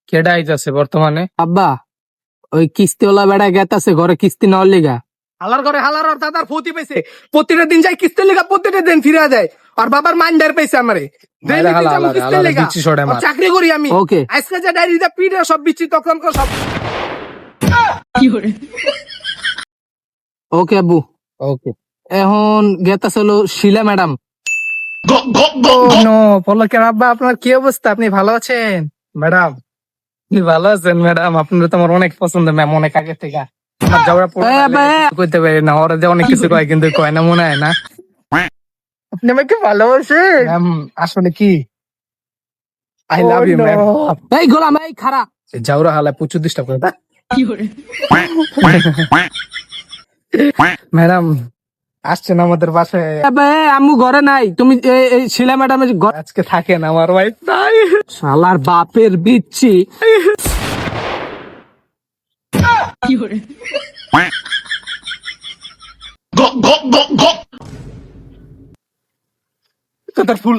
কেডা আইতাছে বর্তমানে? আব্বা ওই কিস্তিওয়ালা বেড়া গেতাছে ঘরে কিস্তি নেওয়ার লিগা। হালার ঘরে হালার আর দাদার ফতি পাইছে, প্রতিটা দিন যাই কিস্তির লেগা, প্রতিটা দিন ফিরে যায়। আর বাবার মাইন্ডার পাইছে আমারে মাইরা হালা, হালা, কিস্তির হালা, লেগা। বিচ্ছি সরে মার। আর চাকরি করি আমি। ওকে। আজকে যে ডায়েরি দা পিড়ে সব বিচ্ছি তখন সব। ওকে আব্বু ওকে। এখন গেতাছে হলো শিলা ম্যাডাম। নো পলকের আব্বা, আপনার কি অবস্থা? আপনি ভালো আছেন? ম্যাডাম আপনি ভালো আছেন? ম্যাডাম আপনার তো আমার অনেক পছন্দ, ম্যাম, অনেক আগে থেকে। আমার যাওয়ার পর কইতে পারি না, ওরা যে অনেক কিছু কয় কিন্তু কয় না, মনে হয় না। আপনি আমাকে ভালোবাসেন? ম্যাম আসলে কি, আই লাভ ইউ ম্যাম। এই গোলাম এই খারা যাওরা হালায় প্রচুর ডিস্টার্ব করে। ম্যাডাম আসছেন আমাদের বাসায়? আম্মু ঘরে নাই, তুমি এই শিলা ম্যাডামের আজকে থাকেন, আমার ওয়াইফ নাই। শালার বাপের বিচ্ছি। তোর ফুল